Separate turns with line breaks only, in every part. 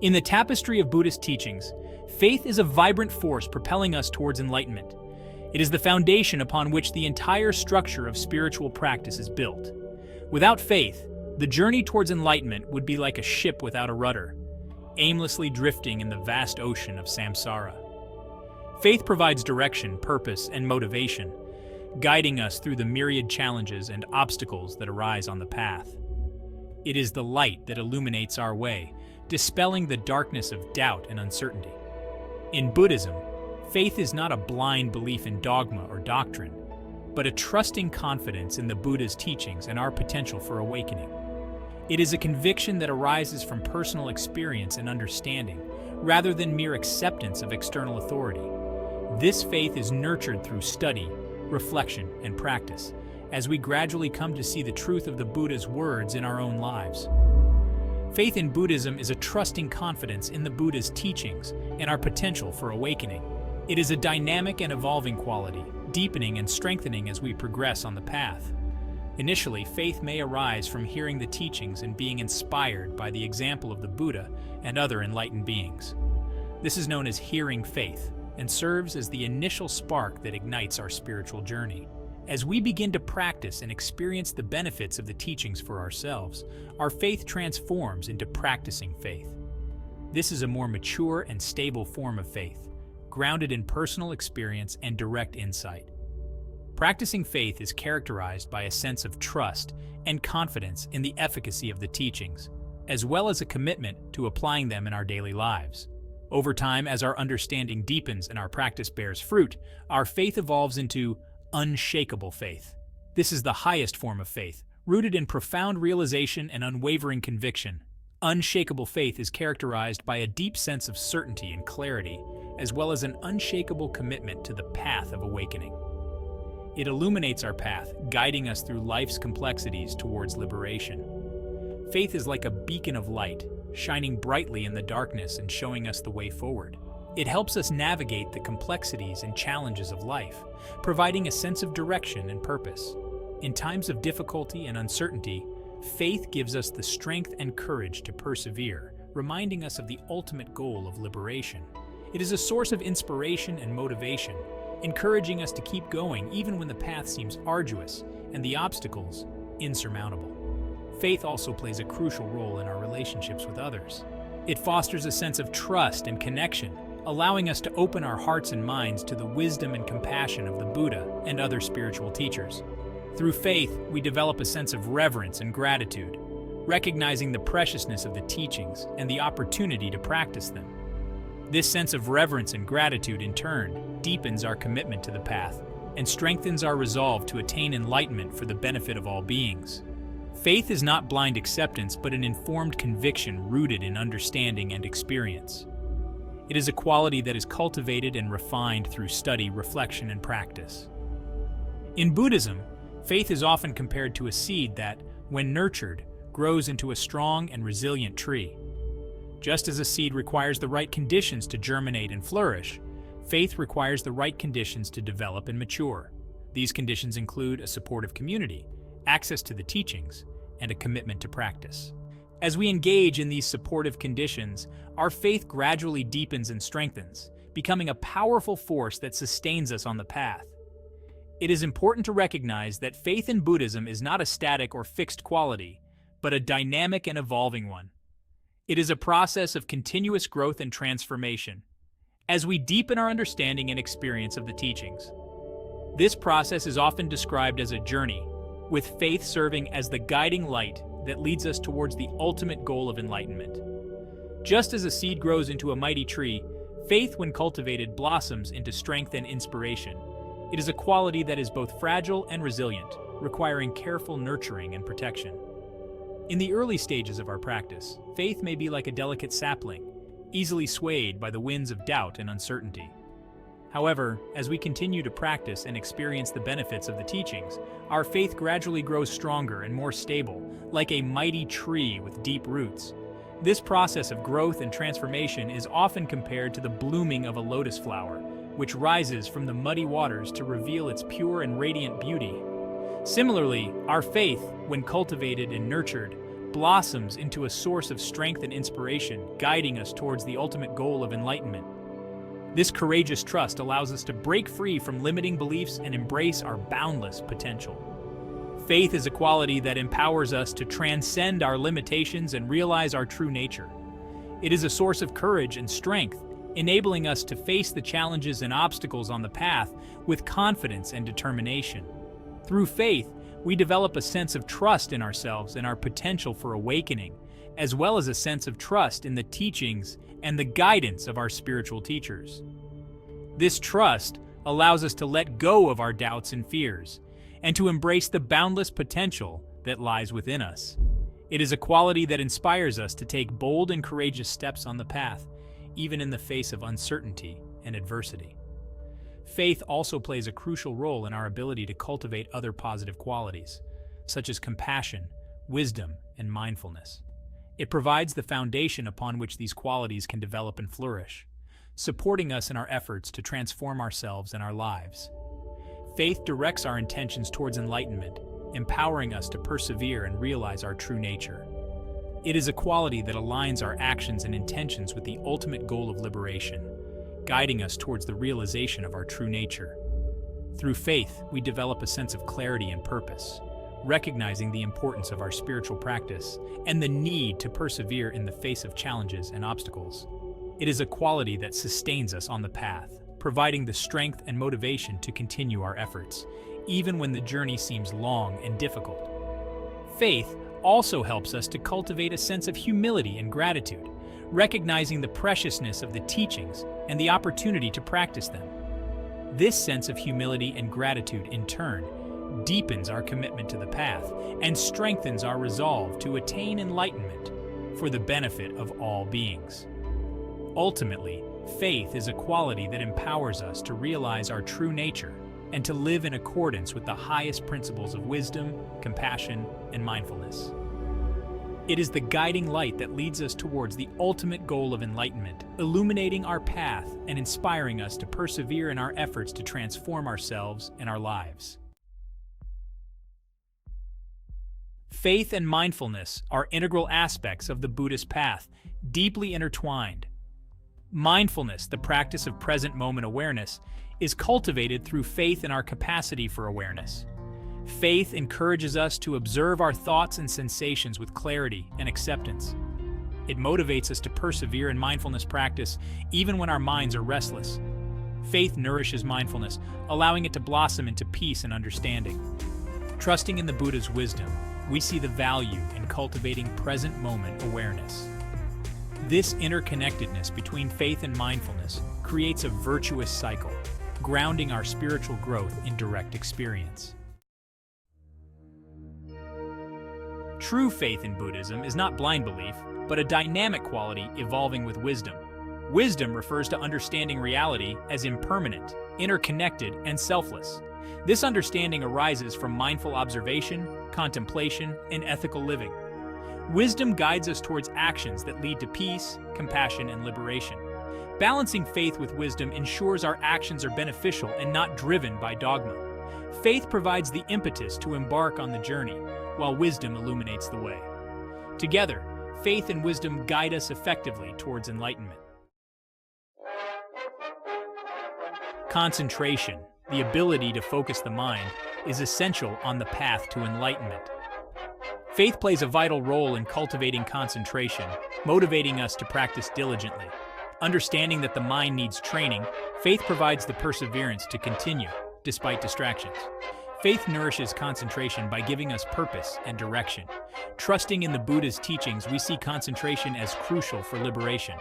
In the tapestry of Buddhist teachings, faith is a vibrant force propelling us towards enlightenment. It is the foundation upon which the entire structure of spiritual practice is built. Without faith, the journey towards enlightenment would be like a ship without a rudder, aimlessly drifting in the vast ocean of samsara. Faith provides direction, purpose, and motivation, guiding us through the myriad challenges and obstacles that arise on the path. It is the light that illuminates our way, dispelling the darkness of doubt and uncertainty. In Buddhism, faith is not a blind belief in dogma or doctrine, but a trusting confidence in the Buddha's teachings and our potential for awakening. It is a conviction that arises from personal experience and understanding, rather than mere acceptance of external authority. This faith is nurtured through study, reflection, and practice, as we gradually come to see the truth of the Buddha's words in our own lives. Faith in Buddhism is a trusting confidence in the Buddha's teachings and our potential for awakening. It is a dynamic and evolving quality, deepening and strengthening as we progress on the path. Initially, faith may arise from hearing the teachings and being inspired by the example of the Buddha and other enlightened beings. This is known as hearing faith and serves as the initial spark that ignites our spiritual journey. As we begin to practice and experience the benefits of the teachings for ourselves, our faith transforms into practicing faith. This is a more mature and stable form of faith, grounded in personal experience and direct insight. Practicing faith is characterized by a sense of trust and confidence in the efficacy of the teachings, as well as a commitment to applying them in our daily lives. Over time, as our understanding deepens and our practice bears fruit, our faith evolves into unshakable faith. This is the highest form of faith, rooted in profound realization and unwavering conviction. Unshakable faith is characterized by a deep sense of certainty and clarity, as well as an unshakable commitment to the path of awakening. It illuminates our path, guiding us through life's complexities towards liberation. Faith is like a beacon of light, shining brightly in the darkness and showing us the way forward. It helps us navigate the complexities and challenges of life, providing a sense of direction and purpose. In times of difficulty and uncertainty, faith gives us the strength and courage to persevere, reminding us of the ultimate goal of liberation. It is a source of inspiration and motivation, encouraging us to keep going even when the path seems arduous and the obstacles insurmountable. Faith also plays a crucial role in our relationships with others. It fosters a sense of trust and connection, allowing us to open our hearts and minds to the wisdom and compassion of the Buddha and other spiritual teachers. Through faith, we develop a sense of reverence and gratitude, recognizing the preciousness of the teachings and the opportunity to practice them. This sense of reverence and gratitude, in turn, deepens our commitment to the path and strengthens our resolve to attain enlightenment for the benefit of all beings. Faith is not blind acceptance, but an informed conviction rooted in understanding and experience. It is a quality that is cultivated and refined through study, reflection, and practice. In Buddhism, faith is often compared to a seed that, when nurtured, grows into a strong and resilient tree. Just as a seed requires the right conditions to germinate and flourish, faith requires the right conditions to develop and mature. These conditions include a supportive community, access to the teachings, and a commitment to practice. As we engage in these supportive conditions, our faith gradually deepens and strengthens, becoming a powerful force that sustains us on the path. It is important to recognize that faith in Buddhism is not a static or fixed quality, but a dynamic and evolving one. It is a process of continuous growth and transformation, as we deepen our understanding and experience of the teachings. This process is often described as a journey, with faith serving as the guiding light that leads us towards the ultimate goal of enlightenment. Just as a seed grows into a mighty tree, faith, when cultivated, blossoms into strength and inspiration. It is a quality that is both fragile and resilient, requiring careful nurturing and protection. In the early stages of our practice, faith may be like a delicate sapling, easily swayed by the winds of doubt and uncertainty. However, as we continue to practice and experience the benefits of the teachings, our faith gradually grows stronger and more stable, like a mighty tree with deep roots. This process of growth and transformation is often compared to the blooming of a lotus flower, which rises from the muddy waters to reveal its pure and radiant beauty. Similarly, our faith, when cultivated and nurtured, blossoms into a source of strength and inspiration, guiding us towards the ultimate goal of enlightenment. This courageous trust allows us to break free from limiting beliefs and embrace our boundless potential. Faith is a quality that empowers us to transcend our limitations and realize our true nature. It is a source of courage and strength, enabling us to face the challenges and obstacles on the path with confidence and determination. Through faith, we develop a sense of trust in ourselves and our potential for awakening, as well as a sense of trust in the teachings and the guidance of our spiritual teachers. This trust allows us to let go of our doubts and fears, and to embrace the boundless potential that lies within us. It is a quality that inspires us to take bold and courageous steps on the path, even in the face of uncertainty and adversity. Faith also plays a crucial role in our ability to cultivate other positive qualities, such as compassion, wisdom, and mindfulness. It provides the foundation upon which these qualities can develop and flourish, supporting us in our efforts to transform ourselves and our lives. Faith directs our intentions towards enlightenment, empowering us to persevere and realize our true nature. It is a quality that aligns our actions and intentions with the ultimate goal of liberation, guiding us towards the realization of our true nature. Through faith, we develop a sense of clarity and purpose, recognizing the importance of our spiritual practice and the need to persevere in the face of challenges and obstacles. It is a quality that sustains us on the path, providing the strength and motivation to continue our efforts, even when the journey seems long and difficult. Faith also helps us to cultivate a sense of humility and gratitude, recognizing the preciousness of the teachings and the opportunity to practice them. This sense of humility and gratitude, in turn, deepens our commitment to the path and strengthens our resolve to attain enlightenment for the benefit of all beings. Ultimately, faith is a quality that empowers us to realize our true nature and to live in accordance with the highest principles of wisdom, compassion, and mindfulness. It is the guiding light that leads us towards the ultimate goal of enlightenment, illuminating our path and inspiring us to persevere in our efforts to transform ourselves and our lives. Faith and mindfulness are integral aspects of the Buddhist path, deeply intertwined. Mindfulness, the practice of present moment awareness, is cultivated through faith in our capacity for awareness. Faith encourages us to observe our thoughts and sensations with clarity and acceptance. It motivates us to persevere in mindfulness practice even when our minds are restless. Faith nourishes mindfulness, allowing it to blossom into peace and understanding. Trusting in the Buddha's wisdom, we see the value in cultivating present moment awareness. This interconnectedness between faith and mindfulness creates a virtuous cycle, grounding our spiritual growth in direct experience. True faith in Buddhism is not blind belief, but a dynamic quality evolving with wisdom. Wisdom refers to understanding reality as impermanent, interconnected, and selfless. This understanding arises from mindful observation, contemplation, and ethical living. Wisdom guides us towards actions that lead to peace, compassion, and liberation. Balancing faith with wisdom ensures our actions are beneficial and not driven by dogma. Faith provides the impetus to embark on the journey, while wisdom illuminates the way. Together, faith and wisdom guide us effectively towards enlightenment. Concentration, the ability to focus the mind, is essential on the path to enlightenment. Faith plays a vital role in cultivating concentration, motivating us to practice diligently. Understanding that the mind needs training, faith provides the perseverance to continue, despite distractions. Faith nourishes concentration by giving us purpose and direction. Trusting in the Buddha's teachings, we see concentration as crucial for liberation.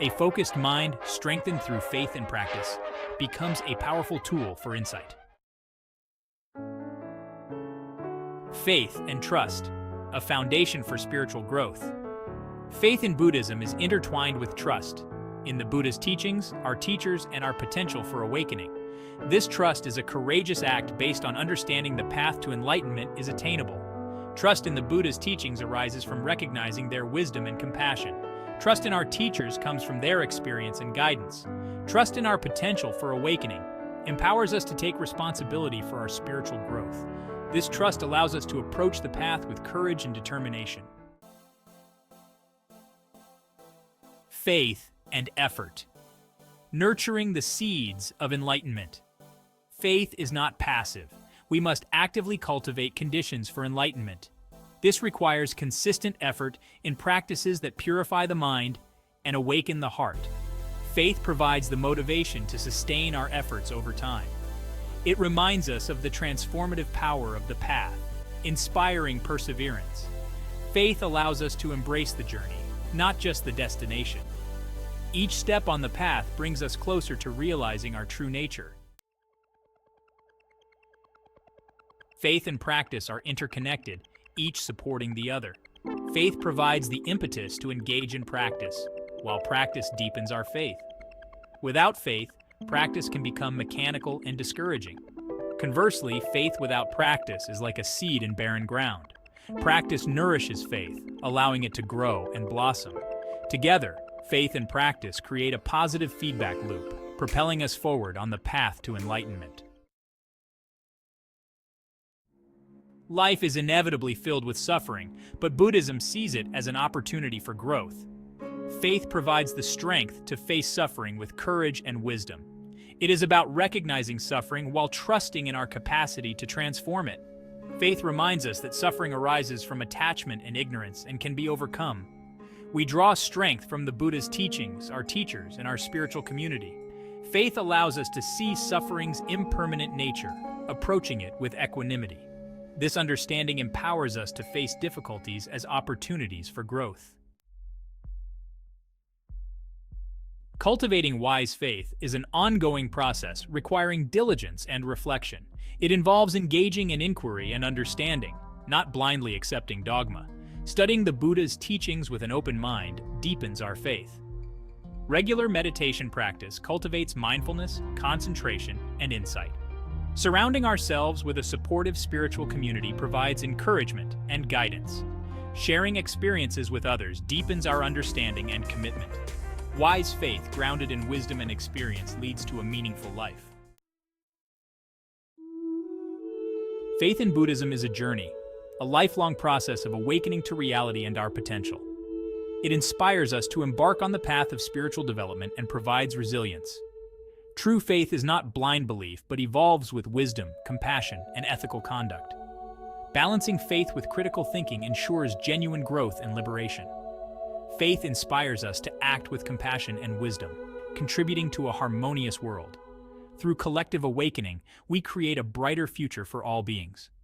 A focused mind, strengthened through faith and practice, becomes a powerful tool for insight. Faith and trust, a foundation for spiritual growth. Faith in Buddhism is intertwined with trust in the Buddha's teachings, our teachers, and our potential for awakening. This trust is a courageous act based on understanding the path to enlightenment is attainable. Trust in the Buddha's teachings arises from recognizing their wisdom and compassion. Trust in our teachers comes from their experience and guidance. Trust in our potential for awakening empowers us to take responsibility for our spiritual growth. This trust allows us to approach the path with courage and determination. faith, and effort. Nurturing the seeds of enlightenment. Faith is not passive. We must actively cultivate conditions for enlightenment. This requires consistent effort in practices that purify the mind and awaken the heart. Faith provides the motivation to sustain our efforts over time. It reminds us of the transformative power of the path, inspiring perseverance. Faith allows us to embrace the journey, not just the destination. Each step on the path brings us closer to realizing our true nature. Faith and practice are interconnected, each supporting the other. Faith provides the impetus to engage in practice, while practice deepens our faith. Without faith, practice can become mechanical and discouraging. Conversely, faith without practice is like a seed in barren ground. Practice nourishes faith, allowing it to grow and blossom. Together, faith and practice create a positive feedback loop, propelling us forward on the path to enlightenment. Life is inevitably filled with suffering, but Buddhism sees it as an opportunity for growth. Faith provides the strength to face suffering with courage and wisdom. It is about recognizing suffering while trusting in our capacity to transform it. Faith reminds us that suffering arises from attachment and ignorance and can be overcome. We draw strength from the Buddha's teachings, our teachers, and our spiritual community. Faith allows us to see suffering's impermanent nature, approaching it with equanimity. This understanding empowers us to face difficulties as opportunities for growth. Cultivating wise faith is an ongoing process requiring diligence and reflection. It involves engaging in inquiry and understanding, not blindly accepting dogma. Studying the Buddha's teachings with an open mind deepens our faith. Regular meditation practice cultivates mindfulness, concentration, and insight. Surrounding ourselves with a supportive spiritual community provides encouragement and guidance. Sharing experiences with others deepens our understanding and commitment. Wise faith grounded in wisdom and experience leads to a meaningful life. Faith in Buddhism is a journey, a lifelong process of awakening to reality and our potential. It inspires us to embark on the path of spiritual development and provides resilience. True faith is not blind belief, but evolves with wisdom, compassion, and ethical conduct. Balancing faith with critical thinking ensures genuine growth and liberation. Faith inspires us to act with compassion and wisdom, contributing to a harmonious world. Through collective awakening, we create a brighter future for all beings.